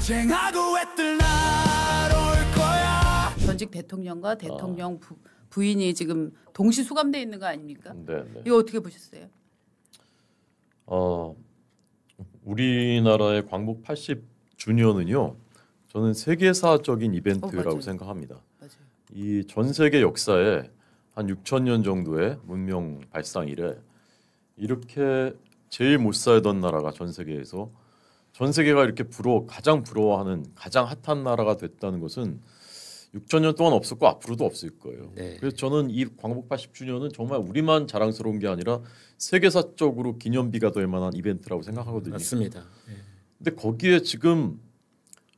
쟁하고 애들 날 올 거야. 전직 대통령과 대통령 부인이 지금 동시 수감돼 있는 거 아닙니까? 네. 이거 어떻게 보셨어요? 우리나라의 광복 80주년은요. 저는 세계사적인 이벤트라고 맞아요. 생각합니다. 맞아요. 이 전 세계 역사에 한 6,000년 정도의 문명 발상 이래 이렇게 제일 못 살던 나라가 전 세계에서 전 세계가 이렇게 가장 부러워하는 가장 핫한 나라가 됐다는 것은 6,000년 동안 없었고 앞으로도 없을 거예요. 네. 그래서 저는 이 광복 80주년은 정말 우리만 자랑스러운 게 아니라 세계사적으로 기념비가 될 만한 이벤트라고 생각하거든요. 맞습니다. 근데 거기에 지금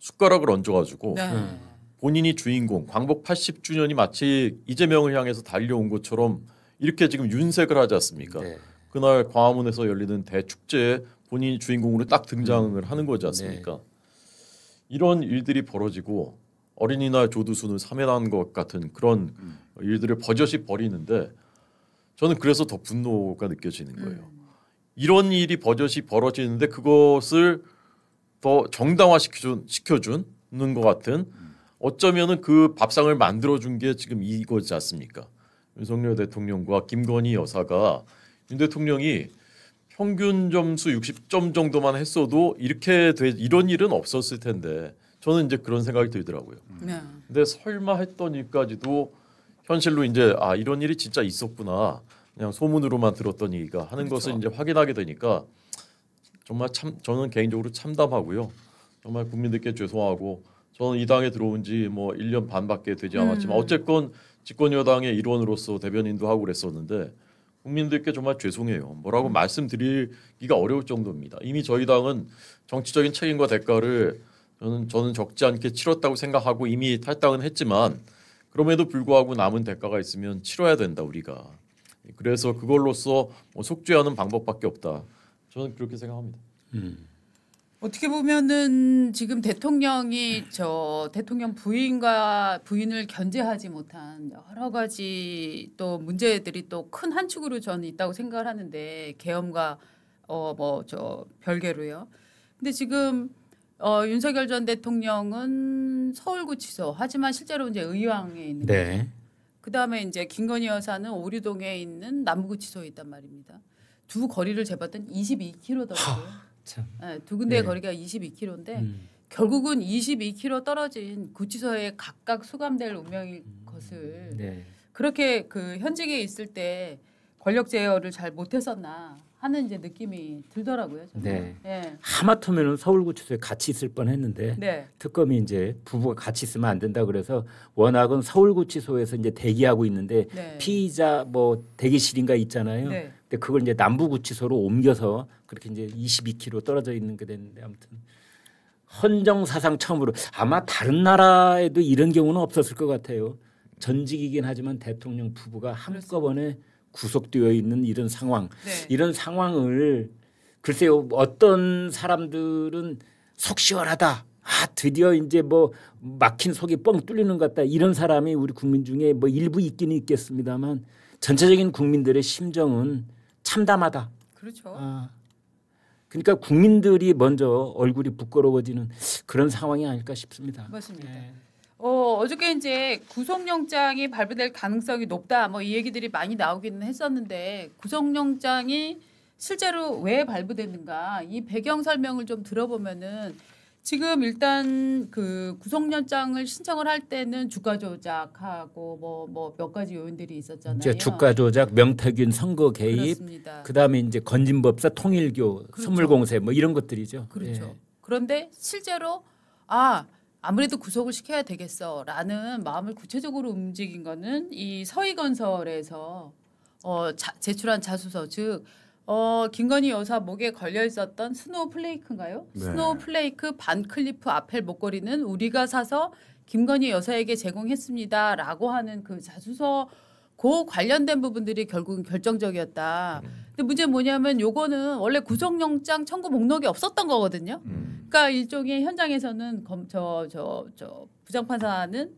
숟가락을 얹어가지고 네. 본인이 주인공 광복 80주년이 마치 이재명을 향해서 달려온 것처럼 이렇게 지금 윤색을 하지 않습니까? 네. 그날 광화문에서 열리는 대축제에 본인이 주인공으로 딱 등장을 하는 거지 않습니까? 이런 일들이 벌어지고 어린이날 조두순을 사면한 것 같은 그런 일들을 버젓이 벌이는데 저는 그래서 더 분노가 느껴지는 거예요. 이런 일이 버젓이 벌어지는데 그것을 더 정당화시켜주는 것 같은 어쩌면은 그 밥상을 만들어준 게 지금 이거지 않습니까? 윤석열 대통령과 김건희 여사가 윤 대통령이 평균 점수 60점 정도만 했어도 이런 일은 없었을 텐데 저는 이제 그런 생각이 들더라고요. 네. 근데 설마 했던 일까지도 현실로 이제 이런 일이 진짜 있었구나. 그냥 소문으로만 들었던 얘기가 하는 그렇죠. 것을 이제 확인하게 되니까 정말 저는 개인적으로 참담하고요. 정말 국민들께 죄송하고 저는 이 당에 들어온 지 뭐 1년 반밖에 되지 않았지만 어쨌건 집권 여당의 일원으로서 대변인도 하고 그랬었는데 국민들께 정말 죄송해요. 뭐라고 말씀드리기가 어려울 정도입니다. 이미 저희 당은 정치적인 책임과 대가를 저는 적지 않게 치렀다고 생각하고 이미 탈당은 했지만 그럼에도 불구하고 남은 대가가 있으면 치러야 된다 우리가. 그래서 그걸로써 속죄하는 방법밖에 없다. 저는 그렇게 생각합니다. 어떻게 보면은 지금 대통령이 대통령 부인을 견제하지 못한 여러 가지 또 문제들이 또 큰 한 축으로 저는 있다고 생각을 하는데 계엄과 별개로요. 근데 지금 윤석열 전 대통령은 서울구치소 하지만 실제로 이제 의왕에 있는 거예요. 그다음에 이제 김건희 여사는 오류동에 있는 남부구치소에 있단 말입니다. 두 거리를 재봤더니 22km더라고요. 네, 두 군데의 거리가 22km인데 결국은 22km 떨어진 구치소에 각각 수감될 운명일 것을 그렇게 그 현직에 있을 때 권력 제어를 잘 못했었나 하는 이제 느낌이 들더라고요. 저는. 하마터면은 서울구치소에 같이 있을 뻔했는데 특검이 이제 부부가 같이 있으면 안 된다 그래서 워낙은 서울구치소에서 이제 대기하고 있는데 피의자 뭐 대기실인가 있잖아요. 근데 그걸 이제 남부구치소로 옮겨서 그렇게 이제 22km 떨어져 있는 게 됐는데 아무튼 헌정사상 처음으로 아마 다른 나라에도 이런 경우는 없었을 것 같아요. 전직이긴 하지만 대통령 부부가 한꺼번에 구속되어 있는 이런 상황, 이런 상황을 글쎄요 어떤 사람들은 속 시원하다, 드디어 이제 뭐 막힌 속이 뻥 뚫리는 것 같다 이런 사람이 우리 국민 중에 뭐 일부 있기는 있겠습니다만 전체적인 국민들의 심정은 참담하다. 그렇죠. 그러니까 국민들이 먼저 얼굴이 부끄러워지는 그런 상황이 아닐까 싶습니다. 맞습니다. 어저께 이제 구속영장이 발부될 가능성이 높다. 뭐 이 얘기들이 많이 나오기는 했었는데 구속영장이 실제로 왜 발부됐는가 이 배경 설명을 좀 들어보면은 지금 일단 그 구속영장을 신청을 할 때는 주가 조작하고 뭐 몇 가지 요인들이 있었잖아요. 이제 주가 조작, 명태균 선거 개입, 그다음에 이제 건진법사 통일교, 선물공세 뭐 이런 것들이죠. 그렇죠. 그런데 실제로 아무래도 구속을 시켜야 되겠어라는 마음을 구체적으로 움직인 거는 이 서희건설에서 제출한 자수서 즉 김건희 여사 목에 걸려 있었던 스노우플레이크인가요? 스노우플레이크 반클리프 아펠 목걸이는 우리가 사서 김건희 여사에게 제공했습니다라고 하는 그 자수서 그 관련된 부분들이 결국은 결정적이었다. 근데 문제는 뭐냐면 요거는 원래 구속영장 청구 목록이 없었던 거거든요. 그러니까 일종의 현장에서는 부장판사는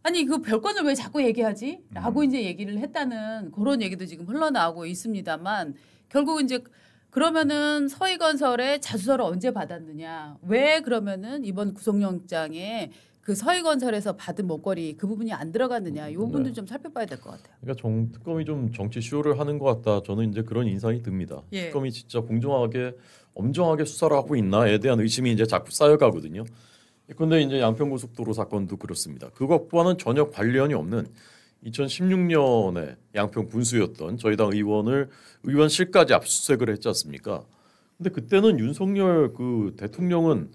아니 그 별건을 왜 자꾸 얘기하지? 라고 이제 얘기를 했다는 그런 얘기도 지금 흘러나오고 있습니다만 결국은 이제 그러면은 서희건설의 자수서를 언제 받았느냐? 왜 그러면은 이번 구속영장에 그 서희건설에서 받은 목걸이 그 부분이 안 들어갔느냐? 이 부분도 좀 살펴봐야 될 것 같아요. 그러니까 특검이 좀 정치 쇼를 하는 것 같다. 저는 이제 그런 인상이 듭니다. 예. 특검이 진짜 공정하게 엄정하게 수사를 하고 있나에 대한 의심이 이제 자꾸 쌓여가거든요. 그런데 이제 양평고속도로 사건도 그렇습니다. 그것과는 전혀 관련이 없는 2016년에 양평 군수였던 저희 당 의원실까지 압수수색을 했지 않습니까? 근데 그때는 윤석열 그 대통령은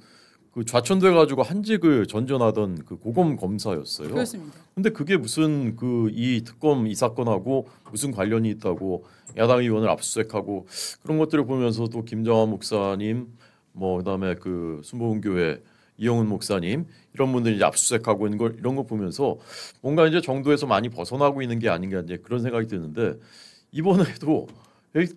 그 좌천돼 가지고 한직을 전전하던 그 고검 검사였어요. 그렇습니다. 근데 그게 무슨 이 특검 이 사건하고 무슨 관련이 있다고 야당 의원을 압수수색하고 그런 것들을 보면서도 김정환 목사님 그다음에 그 순복음교회 이영훈 목사님 이런 분들이 이제 압수수색하고 있는 걸 이런 거 보면서 뭔가 이제 정도에서 많이 벗어나고 있는 게 아닌가 이제 그런 생각이 드는데 이번에도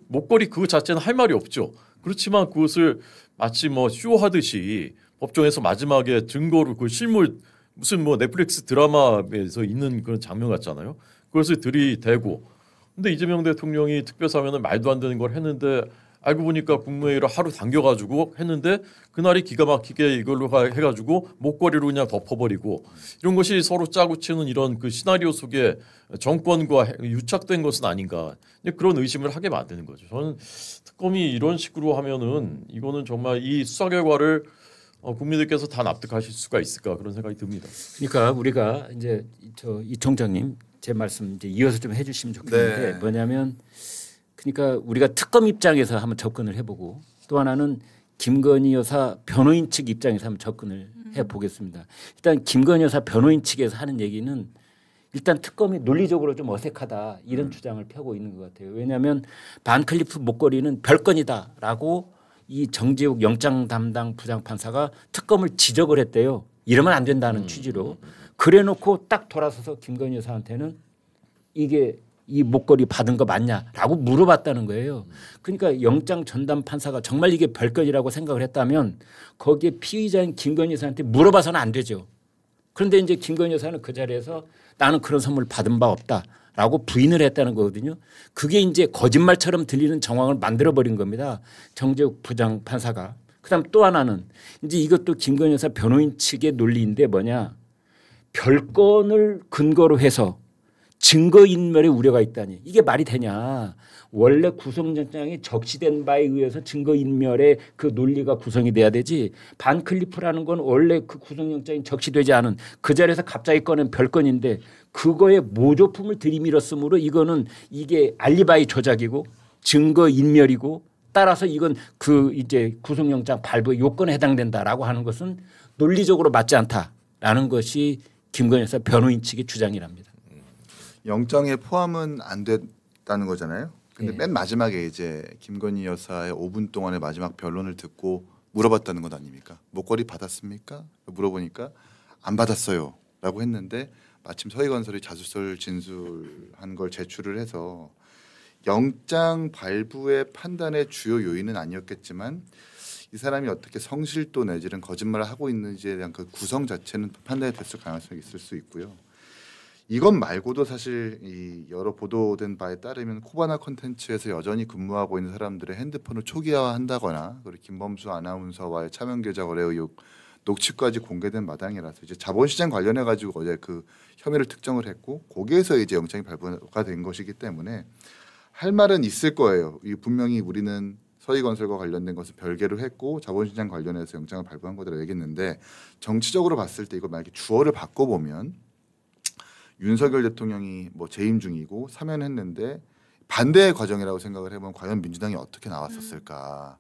목걸이 그거 자체는 할 말이 없죠. 그렇지만 그것을 마치 쇼하듯이 법정에서 마지막에 증거로 그 실물 무슨 넷플릭스 드라마에서 있는 그런 장면 같잖아요. 그것을 들이대고 근데 이재명 대통령이 특별사면은 말도 안 되는 걸 했는데 알고 보니까 국무회의를 하루 당겨가지고 했는데 그날이 기가 막히게 이걸로 해가지고 목걸이로 그냥 덮어버리고 이런 것이 서로 짜고 치는 이런 그 시나리오 속에 정권과 유착된 것은 아닌가 그런 의심을 하게 만드는 거죠. 저는 특검이 이런 식으로 하면은 이거는 정말 이 수사 결과를 국민들께서 다 납득하실 수가 있을까 그런 생각이 듭니다. 그러니까 우리가 이제 이 총장님 제 말씀 이제 이어서 좀 해주시면 좋겠는데 네. 뭐냐면. 그러니까 우리가 특검 입장에서 한번 접근을 해보고 또 하나는 김건희 여사 변호인 측 입장에서 한번 접근을 해보겠습니다. 일단 김건희 여사 변호인 측에서 하는 얘기는 일단 특검이 논리적으로 좀 어색하다 이런 주장을 펴고 있는 것 같아요. 왜냐하면 반클리프 목걸이는 별건이다라고 이 정재욱 영장 담당 부장판사가 특검을 지적을 했대요. 이러면 안 된다는 취지로. 그래놓고 딱 돌아서서 김건희 여사한테는 이게 이 목걸이 받은 거 맞냐라고 물어봤다는 거예요. 그러니까 영장 전담 판사가 정말 이게 별건이라고 생각을 했다면 거기에 피의자인 김건희 여사한테 물어봐서는 안 되죠. 그런데 이제 김건희 여사는 그 자리에서 나는 그런 선물 받은 바 없다라고 부인을 했다는 거거든요. 그게 이제 거짓말처럼 들리는 정황을 만들어버린 겁니다. 정재욱 부장 판사가. 그다음 또 하나는 이제 이것도 김건희 여사 변호인 측의 논리인데 뭐냐. 별건을 근거로 해서 증거인멸의 우려가 있다니 이게 말이 되냐. 원래 구속영장이 적시된 바에 의해서 증거인멸의 그 논리가 구성이 돼야 되지. 반클리프라는 건 원래 그 구속영장이 적시되지 않은 그 자리에서 갑자기 꺼낸 별건인데 그거에 모조품을 들이밀었으므로 이거는 이게 알리바이 조작이고 증거인멸이고 따라서 이건 그 이제 구속영장 발부 요건에 해당된다라고 하는 것은 논리적으로 맞지 않다라는 것이 김건희 여사 변호인 측의 주장이랍니다. 영장에 포함은 안 됐다는 거잖아요. 근데 맨 마지막에 이제 김건희 여사의 5분 동안의 마지막 변론을 듣고 물어봤다는 것 아닙니까? 목걸이 받았습니까? 물어보니까 안 받았어요라고 했는데 마침 서희건설이 자수서를 진술한 걸 제출을 해서 영장 발부의 판단의 주요 요인은 아니었겠지만 이 사람이 어떻게 성실도 내지는 거짓말을 하고 있는지에 대한 그 구성 자체는 판단이 됐을 가능성이 있을 수 있고요. 이것 말고도 사실 이 여러 보도된 바에 따르면 코바나 콘텐츠에서 여전히 근무하고 있는 사람들의 핸드폰을 초기화한다거나 그리고 김범수 아나운서와의 차명 계좌 거래 의혹 녹취까지 공개된 마당이라서 이제 자본시장 관련해 가지고 어제 그 혐의를 특정을 했고 거기에서 이제 영장이 발부가 된 것이기 때문에 할 말은 있을 거예요. 이 분명히 우리는 서희건설과 관련된 것을 별개로 했고 자본시장 관련해서 영장을 발부한 거라고 얘기했는데 정치적으로 봤을 때 이거 만약에 주어를 바꿔보면 윤석열 대통령이 재임 중이고 사면했는데 반대의 과정이라고 생각을 해보면 과연 민주당이 어떻게 나왔었을까.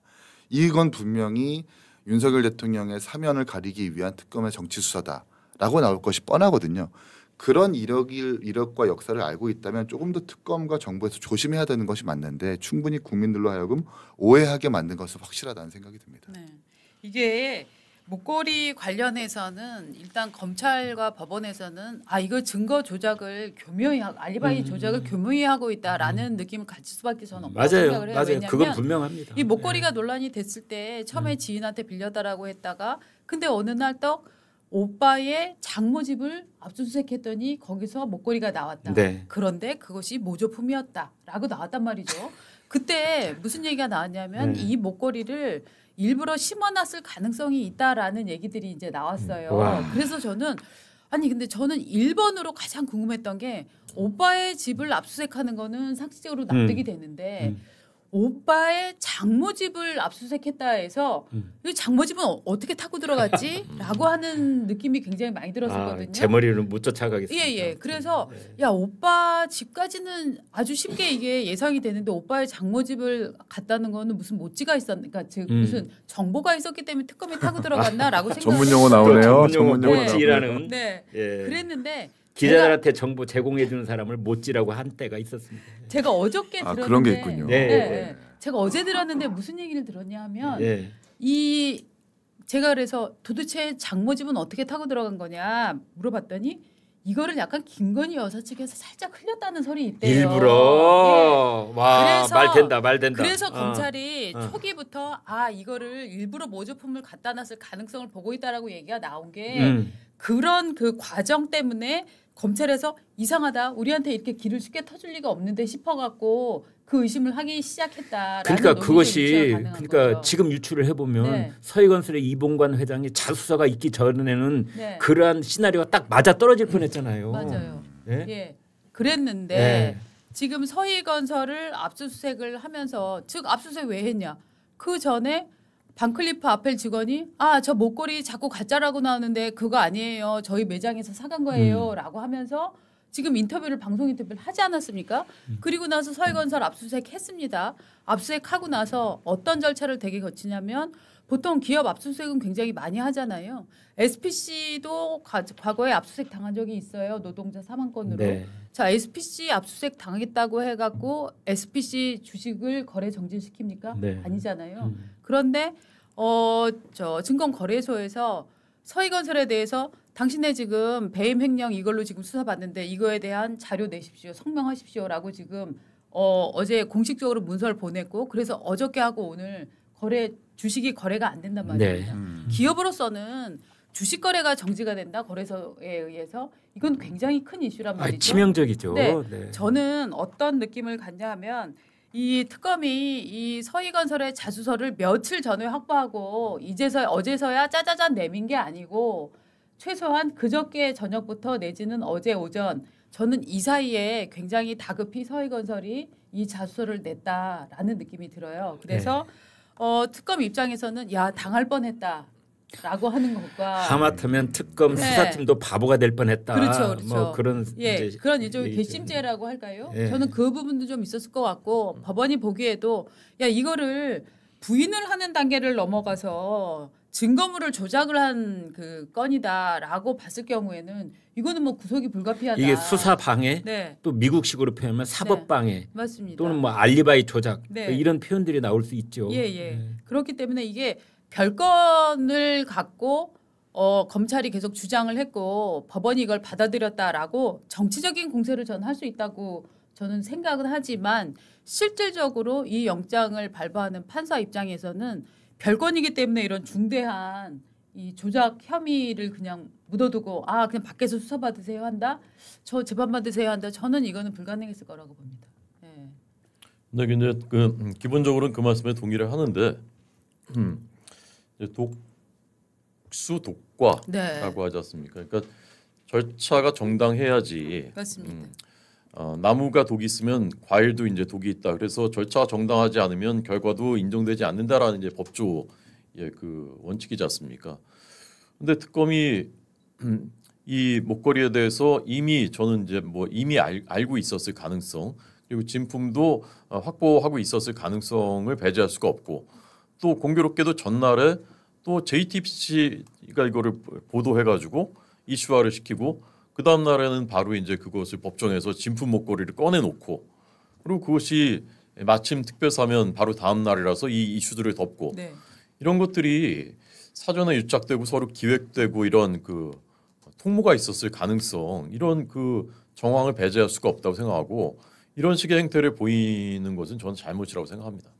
이건 분명히 윤석열 대통령의 사면을 가리기 위한 특검의 정치 수사다라고 나올 것이 뻔하거든요. 그런 이력과 역사를 알고 있다면 조금 더 특검과 정부에서 조심해야 되는 것이 맞는데 충분히 국민들로 하여금 오해하게 만든 것은 확실하다는 생각이 듭니다. 네. 이게 목걸이 관련해서는 일단 검찰과 법원에서는 이거 증거 조작을 교묘히 알리바이 조작을 교묘히 하고 있다라는 느낌을 가질 수밖에 저는 없다고 생각을 해요. 맞아요. 왜냐하면 그건 분명합니다. 이 목걸이가 논란이 됐을 때 처음에 지인한테 빌려달라고 했다가 근데 어느 날 떡 오빠의 장모집을 압수수색했더니 거기서 목걸이가 나왔다. 네. 그런데 그것이 모조품이었다라고 나왔단 말이죠. 그때 무슨 얘기가 나왔냐면 이 목걸이를 일부러 심어놨을 가능성이 있다라는 얘기들이 이제 나왔어요. 와. 그래서 저는 아니 근데 저는 1번으로 가장 궁금했던 게 오빠의 집을 압수수색하는 거는 상식적으로 납득이 되는데 오빠의 장모 집을 압수수색했다 해서 이 장모 집은 어떻게 타고 들어갔지? 라고 하는 느낌이 굉장히 많이 들었었거든요. 제 머리는 못 쫓아가겠습니다. 예. 그래서 야 오빠 집까지는 아주 쉽게 이게 예상이 되는데 오빠의 장모 집을 갔다는 거는 무슨 모찌가 있었니까 즉 무슨 정보가 있었기 때문에 특검이 타고 들어갔나라고 생각을 전문 용어 나오네요. 전문 용어 나오네요. 모찌라는. 네. 그랬는데 기자들한테 정보 제공해 주는 사람을 모찌라고 한 때가 있었습니다. 제가 어저께 들었는데 그런 게 있군요. 네. 제가 어제 들었는데 무슨 얘기를 들었냐 하면 이 제가 그래서 도대체 장모 집은 어떻게 타고 들어간 거냐 물어봤더니 이거를 약간 김건희 여사 측에서 살짝 흘렸다는 설이 있대요. 일부러 와 말 된다. 그래서 검찰이 초기부터 이거를 일부러 모조품을 갖다 놨을 가능성을 보고 있다라고 얘기가 나온 게 그런 그 과정 때문에 검찰에서 이상하다 우리한테 이렇게 길을 쉽게 터줄 리가 없는데 싶어갖고 그 의심을 하기 시작했다라는 그러니까 그것이 거죠. 지금 유출을 해보면 서희건설의 이봉관 회장이 자수서가 있기 전에는 그러한 시나리오가 딱 맞아 떨어질 뻔했잖아요. 맞아요. 그랬는데 지금 서희건설을 압수수색을 하면서 즉 압수수색 왜 했냐? 그 전에 반클리프 아펠 직원이 저 목걸이 자꾸 가짜라고 나오는데 그거 아니에요. 저희 매장에서 사간 거예요. 라고 하면서 지금 방송 인터뷰를 하지 않았습니까? 그리고 나서 서희건설 압수수색 했습니다. 압수수색하고 나서 어떤 절차를 되게 거치냐면 보통 기업 압수수색은 굉장히 많이 하잖아요. SPC도 과거에 압수수색 당한 적이 있어요. 노동자 4만 건으로. 자, SPC 압수수색 당하겠다고 해갖고 SPC 주식을 거래 정지시킵니까? 아니잖아요. 그런데 저 증권거래소에서 서희건설에 대해서 당신네 지금 배임 횡령 이걸로 지금 수사받는데 이거에 대한 자료 내십시오. 성명하십시오라고 지금 어제 공식적으로 문서를 보냈고 그래서 어저께 하고 오늘 주식이 거래가 안 된단 말입니다. 기업으로서는 주식 거래가 정지가 된다 거래소에 의해서 이건 굉장히 큰 이슈란 말이죠. 치명적이죠. 저는 어떤 느낌을 갖냐 하면 이 특검이 이 서희건설의 자수서를 며칠 전에 확보하고 어제서야 짜자잔 내민 게 아니고 최소한 그저께 저녁부터 내지는 어제 오전 저는 이 사이에 굉장히 다급히 서희건설이 이 자수서를 냈다라는 느낌이 들어요. 그래서 특검 입장에서는 당할 뻔했다라고 하는 것과 하마터면 특검 수사팀도 바보가 될 뻔했다. 그렇죠. 뭐 그런 그런 일종의 괘씸죄라고 할까요? 저는 그 부분도 좀 있었을 것 같고 법원이 보기에도 이거를 부인을 하는 단계를 넘어가서 증거물을 조작을 한 그 건이다라고 봤을 경우에는 이거는 뭐 구속이 불가피하다. 이게 수사 방해, 또 미국식으로 표현하면 사법 방해, 맞습니다. 또는 뭐 알리바이 조작 이런 표현들이 나올 수 있죠. 그렇기 때문에 이게 별건을 갖고 검찰이 계속 주장을 했고 법원이 이걸 받아들였다라고 정치적인 공세를 저는 할 수 있다고 저는 생각은 하지만 실질적으로 이 영장을 발부하는 판사 입장에서는 별건이기 때문에 이런 중대한 이 조작 혐의를 그냥 묻어두고 그냥 밖에서 수사받으세요 한다? 저 재판받으세요 한다? 저는 이거는 불가능했을 거라고 봅니다. 네, 근데 기본적으로는 그 말씀에 동의를 하는데 독수 독과라고 하지 않습니까? 그러니까 절차가 정당해야지. 맞습니다. 나무가 독이 있으면 과일도 이제 독이 있다. 그래서 절차가 정당하지 않으면 결과도 인정되지 않는다라는 이제 법조의 그 원칙이지 않습니까? 근데 특검이 이 목걸이에 대해서 이미 저는 이제 이미 알고 있었을 가능성 그리고 진품도 확보하고 있었을 가능성을 배제할 수가 없고 또 공교롭게도 전날에 또 JTBC가 이거를 보도해가지고 이슈화를 시키고 그 다음 날에는 바로 이제 그것을 법정에서 진품 목걸이를 꺼내놓고 그리고 그것이 마침 특별사면 바로 다음 날이라서 이 이슈들을 덮고 이런 것들이 사전에 유착되고 서로 기획되고 이런 그 통모가 있었을 가능성 이런 그 정황을 배제할 수가 없다고 생각하고 이런 식의 행태를 보이는 것은 저는 잘못이라고 생각합니다.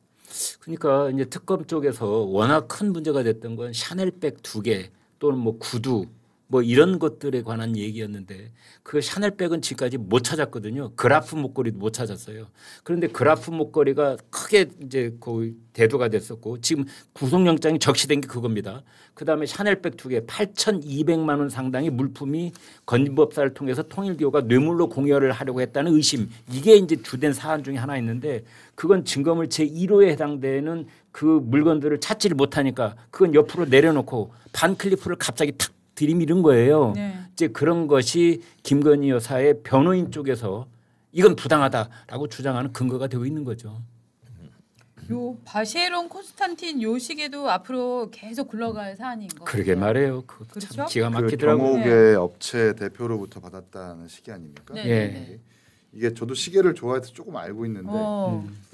그러니까 이제 특검 쪽에서 워낙 큰 문제가 됐던 건 샤넬백 2개 또는 뭐 구두 뭐 이런 것들에 관한 얘기였는데 그 샤넬백은 지금까지 못 찾았거든요. 그라프 목걸이도 못 찾았어요. 그런데 그라프 목걸이가 크게 이제 거의 대두가 됐었고 지금 구속영장이 적시된 게 그겁니다. 그다음에 샤넬백 2개 8,200만 원 상당의 물품이 건진법사를 통해서 통일교가 뇌물로 공여를 하려고 했다는 의심 이게 이제 주된 사안 중에 하나 있는데 그건 증거물 제1호에 해당되는 그 물건들을 찾지를 못하니까 그건 옆으로 내려놓고 반클리프를 갑자기 탁 들이밀은 거예요. 네. 이제 그런 것이 김건희 여사의 변호인 쪽에서 이건 부당하다라고 주장하는 근거가 되고 있는 거죠. 요 바쉐론 콘스탄틴 요 시계도 앞으로 계속 굴러갈 사안인 거. 그러게 말해요. 그 그렇죠? 참 기가 그 막히더라고요. 경옥의 네. 업체 대표로부터 받았다는 시계 아닙니까? 네. 예. 이게 저도 시계를 좋아해서 조금 알고 있는데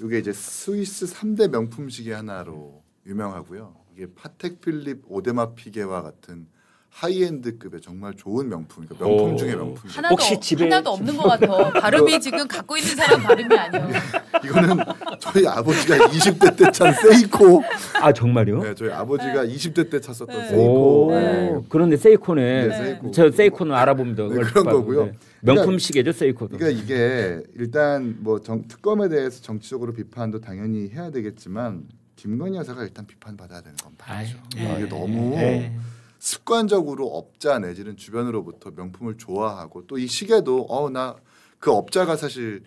이게 이제 스위스 3대 명품 시계 하나로 유명하고요. 이게 파텍 필립 오데마 피게와 같은 하이엔드급의 정말 좋은 명품이니까 명품 중에 명품. 혹시 집에 하나도 없는 것 같아. 발음이 지금 갖고 있는 사람 발음이 아니에요. 이거는 저희 아버지가 20대 때 찬 세이코. 아 정말요? 네, 저희 아버지가 20대 때 찼었던 네. 세이코. 오, 네. 그런데 세이코네. 네, 세이코. 저 세이코는 알아보면 네, 그런 거고요. 네. 명품 시계죠 세이코도. 그러니까 이게 일단 뭐 특검에 대해서 정치적으로 비판도 당연히 해야 되겠지만 김건희 여사가 일단 비판받아야 되는 건 맞죠. 이게 너무 습관적으로 업자 내지는 주변으로부터 명품을 좋아하고 또 이 시계도 나 그 업자가 사실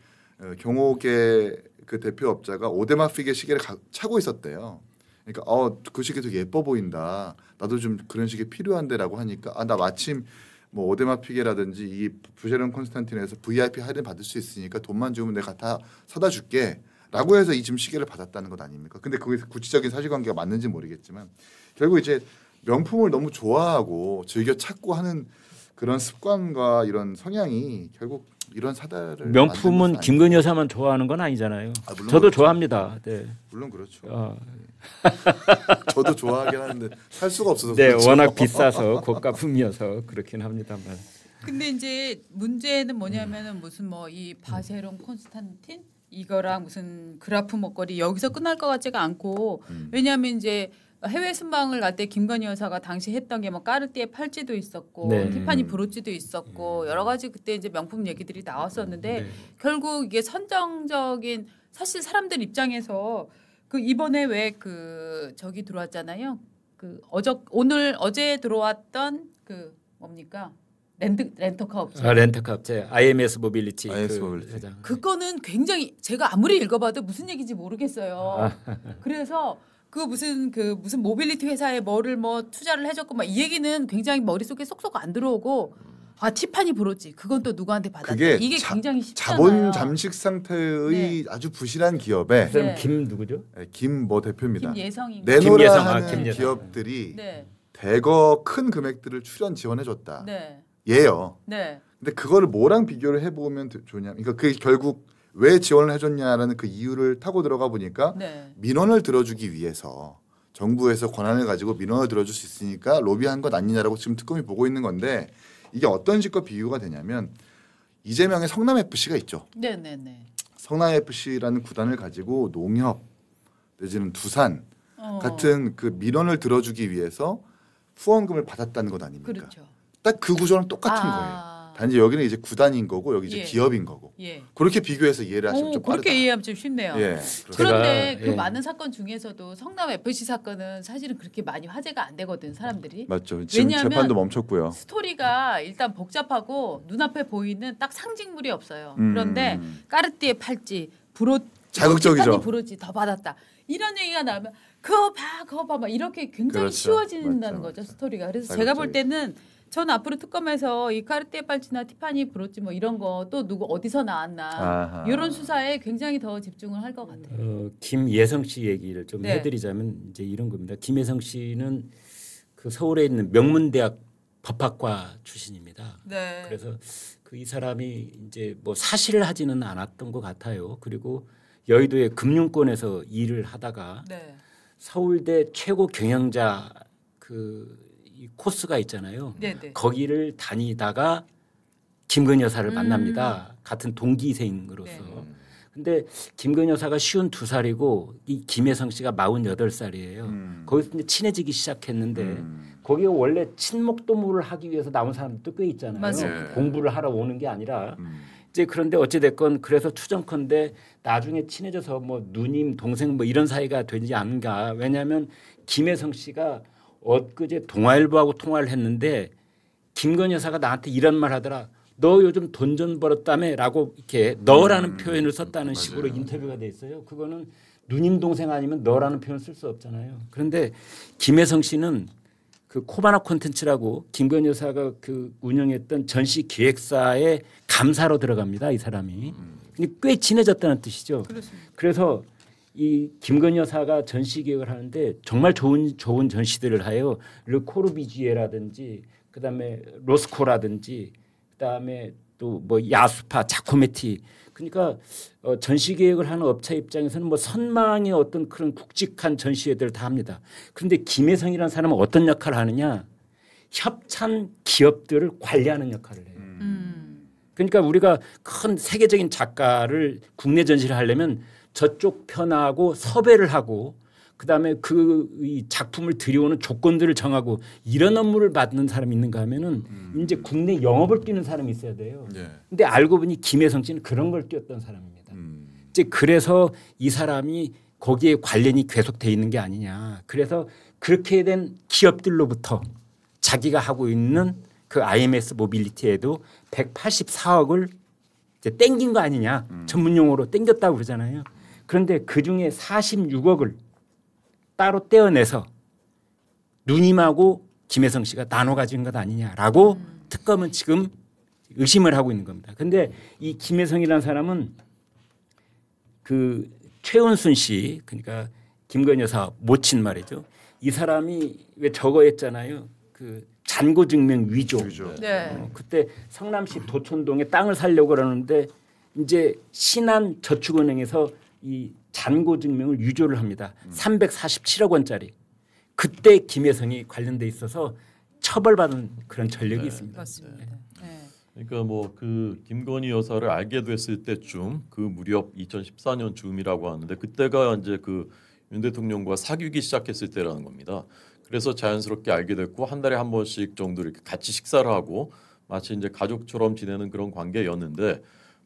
경옥의 그 대표 업자가 오데마 피게 시계를 차고 있었대요. 그러니까 그 시계 되게 예뻐 보인다. 나도 좀 그런 시계 필요한데라고 하니까 나 마침 뭐 오데마 피게라든지 이 부쉐론 콘스탄틴에서 VIP 할인 받을 수 있으니까 돈만 주면 내가 다 사다 줄게라고 해서 이 지금 시계를 받았다는 것 아닙니까? 근데 그게 구체적인 사실관계가 맞는지 모르겠지만 결국 이제 명품을 너무 좋아하고 즐겨 찾고 하는 그런 습관과 이런 성향이 결국 이런 사달을 명품은 김건희 여사만 좋아하는 건 아니잖아요. 물론 저도 그렇죠. 좋아합니다. 네. 물론 그렇죠. 저도 좋아하긴 하는데 살 수가 없어서 네, 그렇죠. 워낙 비싸서 고가품이어서 그렇긴 합니다만. 근데 이제 문제는 뭐냐면은 무슨 뭐 이 바쉐론 콘스탄틴 이거랑 무슨 그라프 목걸이 여기서 끝날 것 같지가 않고 왜냐하면 이제 해외 순방을 갈 때 김건희 여사가 당시 했던 게 뭐 까르띠에 팔찌도 있었고 네. 티파니 브로치도 있었고 여러 가지 그때 이제 명품 얘기들이 나왔었는데 네. 결국 이게 선정적인 사실 사람들 입장에서 그 이번에 왜 그 저기 들어왔잖아요. 그 어제 들어왔던 그 뭡니까? 렌터카 업체. 렌터카 업체 IMS 모빌리티. IMS 모빌리티. 회장. 그거는 굉장히 제가 아무리 읽어봐도 무슨 얘기인지 모르겠어요. 그래서 그 무슨 모빌리티 회사에 뭐를 뭐 투자를 해줬고 막 이 얘기는 굉장히 머릿속에 쏙쏙 안 들어오고 티파니 브로치 그건 또 누구한테 받았다. 이게 굉장히 쉽잖아요. 자본 잠식 상태의 네. 아주 부실한 기업에 네. 김 누구죠? 김 뭐 대표입니다. 김예성인 내노라 김예성, 하는 김예성. 기업들이 네. 대거 큰 금액들을 출연 지원해줬다. 네. 예요. 네. 근데 그거를 뭐랑 비교를 해보면 좋냐? 그러니까 그게 결국 왜 지원을 해줬냐라는 그 이유를 타고 들어가 보니까 네. 민원을 들어주기 위해서 정부에서 권한을 가지고 민원을 들어줄 수 있으니까 로비한 것 아니냐라고 지금 특검이 보고 있는 건데 이게 어떤 식과 비교가 되냐면 이재명의 성남 FC가 있죠. 네네네. 성남 FC라는 구단을 가지고 농협 내지는 두산 같은 그 민원을 들어주기 위해서 후원금을 받았다는 것 아닙니까? 그렇죠. 딱 그 구조는 똑같은 거예요. 단지 여기는 이제 구단인 거고 여기 이제 기업인 거고. 그렇게 비교해서 이해를 하시면 좀 빠르다. 그렇게 이해하면 좀 쉽네요. 그런데 그 많은 사건 중에서도 성남 FC 사건은 사실은 그렇게 많이 화제가 안 되거든 사람들이. 맞죠. 지금 재판도 멈췄고요. 스토리가 일단 복잡하고 눈앞에 보이는 딱 상징물이 없어요. 그런데 까르띠에 팔찌, 자극적이죠. 브로치 더 받았다. 이런 얘기가 나오면 그거 봐 막 이렇게 굉장히 그렇죠. 쉬워진다는 거죠 스토리가. 그래서 자극적이. 제가 볼 때는 저는 앞으로 특검에서 이 카르띠에 팔찌나 티파니 브로치 뭐 이런 거 또 누구 어디서 나왔나 아하. 이런 수사에 굉장히 더 집중을 할 것 같아요. 김예성 씨 얘기를 좀 해드리자면 이제 이런 겁니다. 김예성 씨는 그 서울에 있는 명문대학 법학과 출신입니다. 네. 그래서 그 이 사람이 이제 뭐 사실을 하지는 않았던 것 같아요. 그리고 여의도의 금융권에서 일을 하다가 서울대 최고 경영자 이 코스가 있잖아요. 네네. 거기를 다니다가 김건희 여사를 만납니다. 같은 동기생으로서. 근데 김건희 여사가 52살이고 이 김혜성 씨가 48살이에요. 거기서 이제 친해지기 시작했는데 거기에 원래 친목도모를 하기 위해서 나온 사람들도 꽤 있잖아요. 맞아요. 공부를 하러 오는 게 아니라 이제 그런데 어찌 됐건 그래서 추정컨대 나중에 친해져서 뭐 누님 동생 뭐 이런 사이가 되지 않은가. 왜냐하면 김혜성 씨가 엊그제 동아일보하고 통화를 했는데 김건희 여사가 나한테 이런 말 하더라. 너 요즘 돈 좀 벌었다며라고 이렇게 너라는 표현을 썼다는 식으로 인터뷰가 돼 있어요. 그거는 누님 동생 아니면 너라는 표현 쓸 수 없잖아요. 그런데 김혜성 씨는 그 코바나 콘텐츠라고 김건희 여사가 그 운영했던 전시 기획사의 감사로 들어갑니다. 이 사람이 꽤 친해졌다는 뜻이죠. 그렇습니다. 그래서 이 김건희 여사가 전시 기획을 하는데 정말 좋은 전시들을 해요. 르코르비지에라든지 그다음에 로스코라든지 그다음에 또 뭐 야수파 자코메티 그러니까 전시 기획을 하는 업체 입장에서는 뭐 선망의 어떤 그런 굵직한 전시회들을 다 합니다. 그런데 김혜성이라는 사람은 어떤 역할을 하느냐? 협찬 기업들을 관리하는 역할을 해요. 그러니까 우리가 큰 세계적인 작가를 국내 전시를 하려면 저쪽 편하고 섭외를 하고 그다음에 이 작품을 들여오는 조건들을 정하고 이런 업무를 받는 사람이 있는가 하면은 이제 국내 영업을 뛰는 사람이 있어야 돼요. 근데 알고 보니 김혜성 씨는 그런 걸 뛰었던 사람입니다. 이제 그래서 이 사람이 거기에 관련이 계속돼 있는 게 아니냐. 그래서 그렇게 된 기업들로부터 자기가 하고 있는 그 IMS 모빌리티에도 184억을 이제 땡긴 거 아니냐. 전문 용어로 땡겼다고 그러잖아요. 그런데 그중에 46억을 따로 떼어내서 누님하고 김혜성 씨가 나눠 가진 것 아니냐라고 특검은 지금 의심을 하고 있는 겁니다. 그런데 이 김혜성이라는 사람은 그 최은순 씨 그러니까 김건희 여사 모친 말이죠. 이 사람이 왜 저거 했잖아요. 그 잔고 증명 위조. 네. 그때 성남시 도촌동에 땅을 사려고 그러는데 이제 신한저축은행에서 이 잔고 증명을 위조를 합니다. 347억 원짜리. 그때 김혜성이 관련돼 있어서 처벌받은 그런 전력이 있습니다. 맞습니다. 네. 그러니까 뭐 그 김건희 여사를 알게 됐을 때쯤 그 무렵 2014년 즈음이라고 하는데 그때가 이제 그 윤 대통령과 사귀기 시작했을 때라는 겁니다. 그래서 자연스럽게 알게 됐고 한 달에 한 번씩 정도 이렇게 같이 식사를 하고 마치 이제 가족처럼 지내는 그런 관계였는데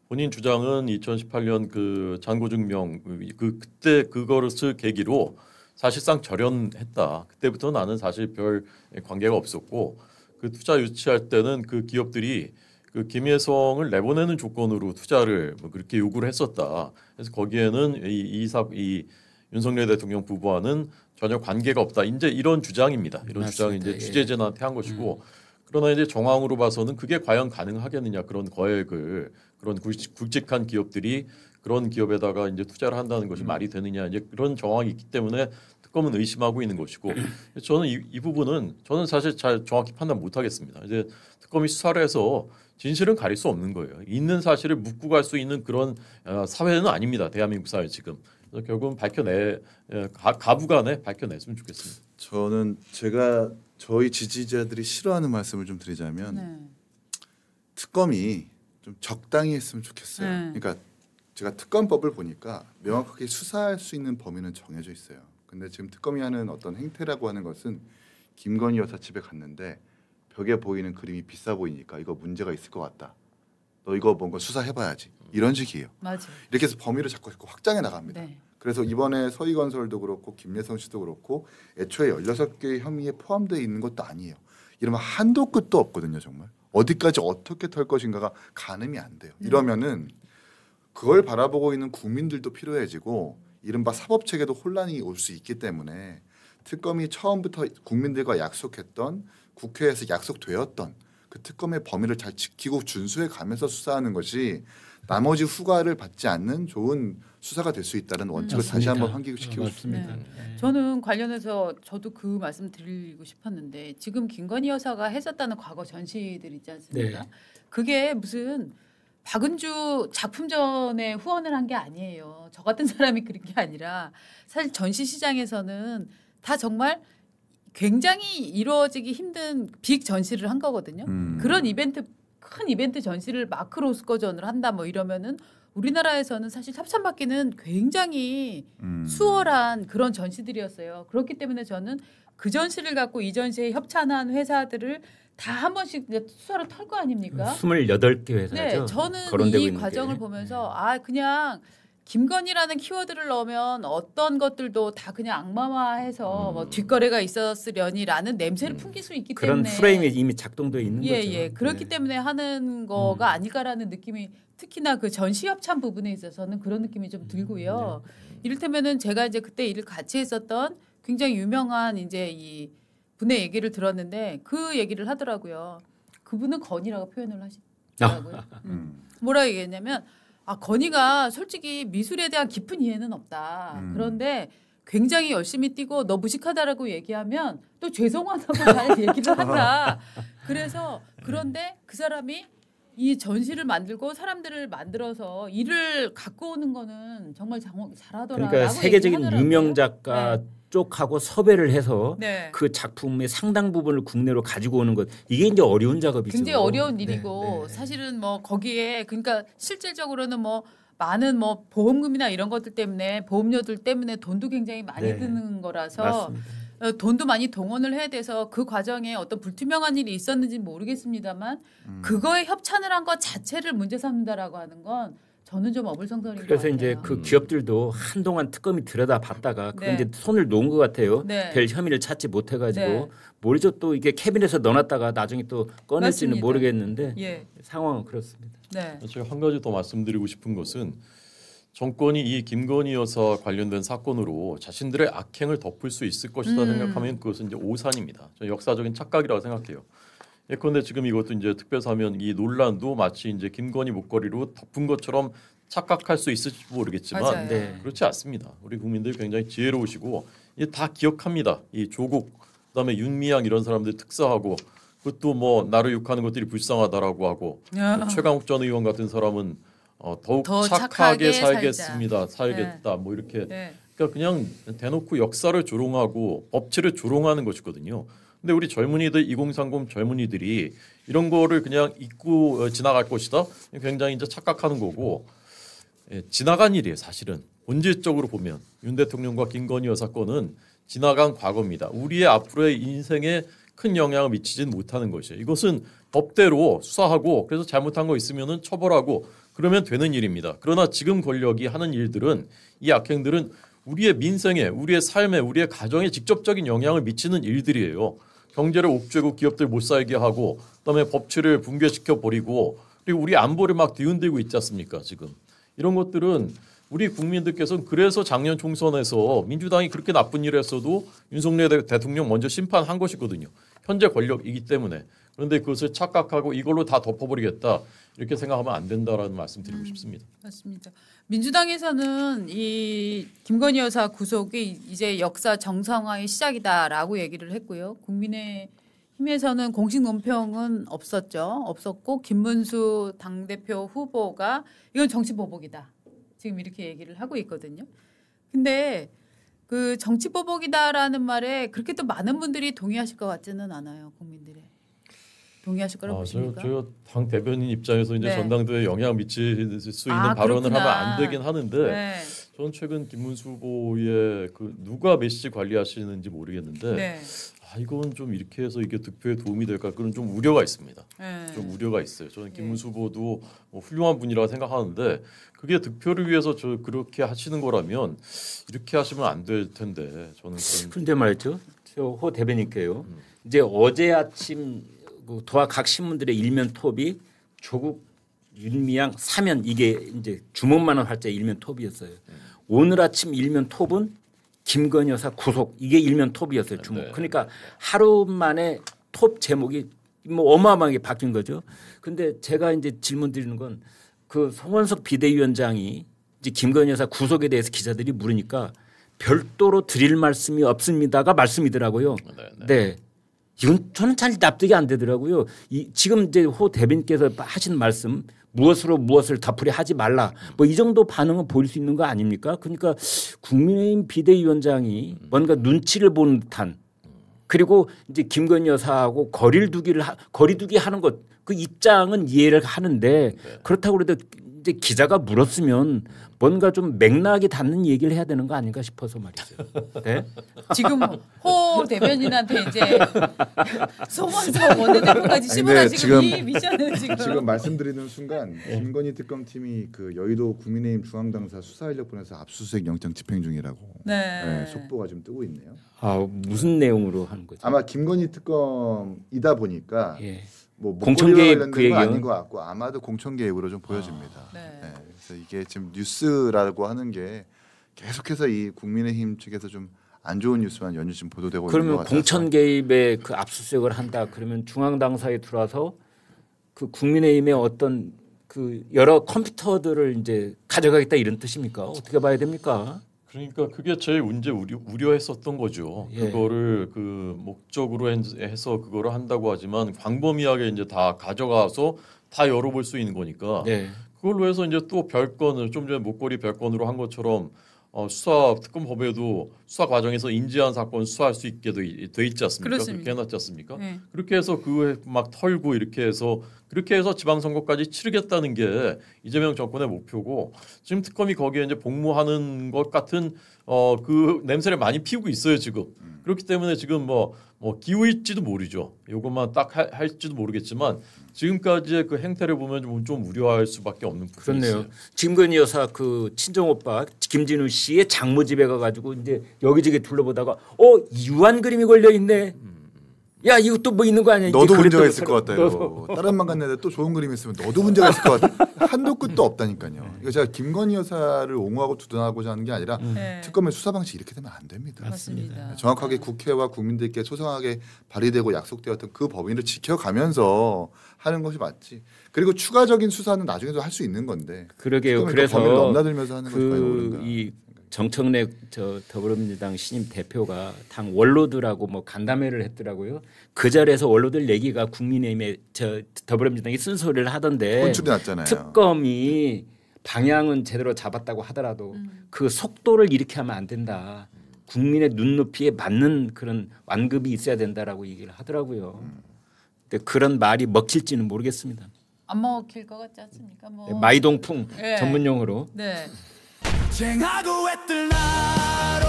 본인 주장은 2018년 그 잔고증명 그때 그것을 계기로 사실상 절연했다. 그때부터 나는 사실 별 관계가 없었고 그 투자 유치할 때는 그 기업들이 그 김혜성을 내보내는 조건으로 투자를 뭐 그렇게 요구를 했었다. 그래서 거기에는 이 윤석열 대통령 부부와는 전혀 관계가 없다. 이제 이런 주장입니다. 이런 주장을 이제 취재진한테 한 것이고 그러나 이제 정황으로 봐서는 그게 과연 가능하겠느냐 그런 거액을 그런 굵직한 기업들이 그런 기업에다가 이제 투자를 한다는 것이 말이 되느냐 이제 그런 정황이 있기 때문에 특검은 의심하고 있는 것이고 저는 이 부분은 저는 사실 잘 정확히 판단 못 하겠습니다. 이제 특검이 수사를 해서 진실은 가릴 수 없는 거예요. 있는 사실을 묻고 갈 수 있는 그런 사회는 아닙니다. 대한민국 사회 지금. 그래서 결국은 가부간에 밝혀냈으면 좋겠습니다. 저는 저희 지지자들이 싫어하는 말씀을 좀 드리자면 특검이 좀 적당히 했으면 좋겠어요. 그러니까 제가 특검법을 보니까 명확하게 수사할 수 있는 범위는 정해져 있어요. 근데 지금 특검이 하는 어떤 행태라고 하는 것은 김건희 여사 집에 갔는데 벽에 보이는 그림이 비싸 보이니까 이거 문제가 있을 것 같다. 너 이거 뭔가 수사해봐야지. 이런 식이에요. 맞아. 이렇게 해서 범위를 자꾸 확장해 나갑니다. 네. 그래서 이번에 서희건설도 그렇고 김혜성 씨도 그렇고 애초에 16개의 혐의에 포함되어 있는 것도 아니에요. 이러면 한도 끝도 없거든요. 정말. 어디까지 어떻게 털 것인가가 가늠이 안 돼요. 이러면은 그걸 바라보고 있는 국민들도 필요해지고 이른바 사법체계도 혼란이 올 수 있기 때문에 특검이 처음부터 국민들과 약속했던 국회에서 약속되었던 그 특검의 범위를 잘 지키고 준수해 가면서 수사하는 것이 나머지 후과를 받지 않는 좋은 수사가 될 수 있다는 원칙을 다시 한번 환기시키고 싶습니다. 네. 저는 관련해서 저도 그 말씀 드리고 싶었는데 지금 김건희 여사가 했었다는 과거 전시들 있지 않습니까? 네. 그게 무슨 박은주 작품전에 후원을 한 게 아니에요. 저 같은 사람이 그런 게 아니라 사실 전시 시장에서는 다 정말 굉장히 이루어지기 힘든 빅 전시를 한 거거든요. 그런 이벤트 큰 이벤트 전시를 마크 로스거전을 한다 뭐 이러면은 우리나라에서는 사실 협찬받기는 굉장히 수월한 그런 전시들이었어요. 그렇기 때문에 저는 그 전시를 갖고 이 전시에 협찬한 회사들을 다 한 번씩 수사로 털 거 아닙니까? 28개 회사죠. 네, 저는 이 과정을 보면서 그냥 김건희라는 키워드를 넣으면 어떤 것들도 다 그냥 악마화해서 뭐 뒷거래가 있었으려니라는 냄새를 풍길 수 있기 그런 때문에 프레임이 이미 작동되어 있는 거죠. 예, 그렇기 때문에 하는 거가 아닐까라는 느낌이 특히나 그 전시 협찬 부분에 있어서는 그런 느낌이 좀 들고요. 이를테면은 제가 이제 그때 일을 같이 했었던 굉장히 유명한 이제 이 분의 얘기를 들었는데 그 얘기를 하더라고요. 그분은 건이라고 표현을 하시더라고요. 뭐라 얘기했냐면 건이가 솔직히 미술에 대한 깊은 이해는 없다. 그런데 굉장히 열심히 뛰고 너 무식하다라고 얘기하면 또 죄송하다고 잘 얘기를 한다. 그래서 그런데 그 사람이 이 전시를 만들고 사람들을 만들어서 일을 갖고 오는 거는 정말 잘하더라. 그러니까 세계적인 유명 작가 쪽하고 섭외를 해서 그 작품의 상당 부분을 국내로 가지고 오는 것 이게 이제 어려운 작업이죠. 굉장히 어려운 일이고 사실은 뭐 거기에 그러니까 실질적으로는 뭐 많은 뭐 보험금이나 이런 것들 때문에 보험료들 때문에 돈도 굉장히 많이 드는 거라서 맞습니다. 돈도 많이 동원을 해야 돼서 그 과정에 어떤 불투명한 일이 있었는지 모르겠습니다만 그거에 협찬을 한 것 자체를 문제 삼는다라고 하는 건 저는 좀 어불성설인 것 같아요. 그래서 이제 그 기업들도 한동안 특검이 들여다봤다가 그 이제 손을 놓은 것 같아요. 별 혐의를 찾지 못해가지고 모르죠. 또 이게 캐비넷에 넣어놨다가 나중에 또 꺼낼지는 맞습니다. 모르겠는데 상황은 그렇습니다. 제가 한 가지 더 말씀드리고 싶은 것은 정권이 이 김건희 여사 관련된 사건으로 자신들의 악행을 덮을 수 있을 것이다 생각하면 그것은 이제 오산입니다. 저는 역사적인 착각이라고 생각해요. 예컨대 지금 이것도 이제 특별사면 이 논란도 마치 이제 김건희 목걸이로 덮은 것처럼 착각할 수 있을지 모르겠지만 그렇지 않습니다. 우리 국민들이 굉장히 지혜로우시고 이게 다 기억합니다. 이 조국 그다음에 윤미향 이런 사람들 특사하고 그것도 뭐 나를 욕하는 것들이 불쌍하다라고 하고 최강욱 전 의원 같은 사람은 더욱 착하게 살겠다 뭐 이렇게 그러니까 그냥 대놓고 역사를 조롱하고 법치를 조롱하는 것이거든요. 근데 우리 젊은이들 2030 젊은이들이 이런 거를 그냥 잊고 지나갈 것이다. 굉장히 이제 착각하는 거고 지나간 일이에요. 사실은 본질적으로 보면 윤 대통령과 김건희 여사 건은 지나간 과거입니다. 우리의 앞으로의 인생에 큰 영향을 미치진 못하는 것이에요. 이것은 법대로 수사하고 그래서 잘못한 거 있으면은 처벌하고 그러면 되는 일입니다. 그러나 지금 권력이 하는 일들은 이 악행들은 우리의 민생에, 우리의 삶에, 우리의 가정에 직접적인 영향을 미치는 일들이에요. 경제를 옥죄고 기업들 못 살게 하고 그다음에 법치를 붕괴시켜 버리고 그리고 우리 안보를 막 뒤흔들고 있지 않습니까? 지금 이런 것들은 우리 국민들께서는 그래서 작년 총선에서 민주당이 그렇게 나쁜 일을 했어도 윤석열 대통령 먼저 심판한 것이거든요. 현재 권력이기 때문에. 그런데 그것을 착각하고 이걸로 다 덮어버리겠다 이렇게 생각하면 안 된다라는 말씀 드리고 싶습니다. 맞습니다. 민주당에서는 이 김건희 여사 구속이 이제 역사 정상화의 시작이다라고 얘기를 했고요. 국민의힘에서는 공식 논평은 없었고 김문수 당대표 후보가 이건 정치 보복이다. 지금 이렇게 얘기를 하고 있거든요. 근데 그 정치 보복이다라는 말에 그렇게 또 많은 분들이 동의하실 것 같지는 않아요. 국민들이. 동의하실 거라고 보십니까? 저 당 대변인 입장에서 이제 전당대회에 영향 미칠 수 있는 발언을 하면 안 되긴 하는데 저는 최근 김문수 후보의 그 누가 메시지 관리하시는지 모르겠는데 이건 좀 이렇게 해서 이게 득표에 도움이 될까 그런 좀 우려가 있습니다. 좀 우려가 있어요. 저는 김문수 후보도 뭐 훌륭한 분이라고 생각하는데 그게 득표를 위해서 그렇게 하시는 거라면 이렇게 하시면 안 될 텐데 저는 그런데 말이죠. 호 대변인께요. 이제 어제 아침 도와 각 신문들의 일면 톱이 조국 윤미향 사면 이게 이제 주먹만한 활자 일면 톱이었어요. 오늘 아침 일면 톱은 김건희 여사 구속 이게 일면 톱이었어요. 주목. 그러니까 하루 만에 톱 제목이 뭐 어마어마하게 바뀐 거죠. 근데 제가 이제 질문 드리는 건 그 송원석 비대위원장이 이제 김건희 여사 구속에 대해서 기자들이 물으니까 별도로 드릴 말씀이 없습니다가 말씀이더라고요. 네. 이건 저는 잘 납득이 안 되더라고요. 지금 이제 호 대변인께서 하신 말씀 무엇으로 무엇을 덮으려 하지 말라. 뭐 이 정도 반응은 보일 수 있는 거 아닙니까? 그러니까 국민의힘 비대위원장이 뭔가 눈치를 보는 듯한 그리고 이제 김건희 여사하고 거리두기 하는 것 그 입장은 이해를 하는데 그렇다고 그래도 이제 기자가 물었으면 뭔가 좀 맥락이 닿는 얘기를 해야 되는 거 아닌가 싶어서 말이죠. 네? 지금 호 대변인한테 이제 송원석 원내대표까지 심어가지고 이 미션을 지금 말씀드리는 순간 김건희 특검팀이 그 여의도 국민의힘 중앙당사 수사인력본에서 압수수색 영장 집행 중이라고 네, 속보가 좀 뜨고 있네요. 아 무슨 내용으로 하는 거죠? 아마 김건희 특검이다 보니까 예. 뭐 공천 개입 그 얘기는 얘기는 아닌 것 같고 아마도 공천 개입으로 좀 보여집니다. 네. 네. 그래서 이게 지금 뉴스라고 하는 게 계속해서 이 국민의힘 측에서 좀 안 좋은 뉴스만 연일 지금 보도되고 있는 것 그러면 같아서 공천 개입에 그 압수수색을 한다. 그러면 중앙당사에 들어와서 그 국민의힘의 어떤 그 여러 컴퓨터들을 이제 가져가겠다 이런 뜻입니까? 어떻게 봐야 됩니까? 그러니까 그게 제일 우려했었던 거죠. 예. 그거를 그 목적으로 해서 그거를 한다고 하지만 광범위하게 이제 다 가져가서 다 열어볼 수 있는 거니까 네. 그걸로 해서 이제 또 별건을 좀 전에 목걸이 별건으로 한 것처럼 수사 특검법에도 수사 과정에서 인지한 사건 수사할 수 있게 돼 있지 않습니까? 그렇습니다. 그렇게 해놨지 않습니까? 네. 그렇게 해서 그 막 털고 이렇게 해서 지방선거까지 치르겠다는 게 이재명 정권의 목표고 지금 특검이 거기에 이제 복무하는 것 같은 그 냄새를 많이 피우고 있어요 지금. 그렇기 때문에 지금 뭐 기우일지도 모르죠. 이것만 딱 할지도 모르겠지만 지금까지의 그 행태를 보면 좀 우려할 수밖에 없는 부분이 그렇네요. 있어요. 김건희 여사 그 친정 오빠 김진우 씨의 장모집에 가가지고 이제 여기저기 둘러보다가 유한 그림이 걸려 있네. 야 이것도 뭐 있는 거 아니야? 너도 이제 문제가 그랬다고 있을 것 같아요. 다른 만 갔는데 또 좋은 그림 있으면 너도 문제가 있을 것 같아. 한도 끝도 없다니까요. 이거 제가 김건희 여사를 옹호하고 두둔하고자 하는 게 아니라 특검의 수사 방식 이렇게 되면 안 됩니다. 맞습니다. 정확하게 국회와 국민들께 소상하게 발의되고 약속되었던 그 법인을 지켜가면서 하는 것이 맞지. 그리고 추가적인 수사는 나중에도 할 수 있는 건데. 그러게요. 그래서 범위를 넘나들면서 하는 것이 과연 옳은가. 이 정청래 더불어민주당 신임 대표가 당 원로들하고 뭐 간담회를 했더라고요. 그 자리에서 원로들 얘기가 국민의힘의 더불어민주당이 쓴소리를 하던데 혼쭐이 났잖아요. 특검이 방향은 제대로 잡았다고 하더라도 그 속도를 이렇게 하면 안 된다. 국민의 눈높이에 맞는 그런 완급이 있어야 된다라고 얘기를 하더라고요. 근데 그런 말이 먹힐지는 모르겠습니다. 안 먹힐 것 같지 않습니까? 뭐. 마이동풍 네. 전문 용어로. 네. 쟁하고 애뜰 나로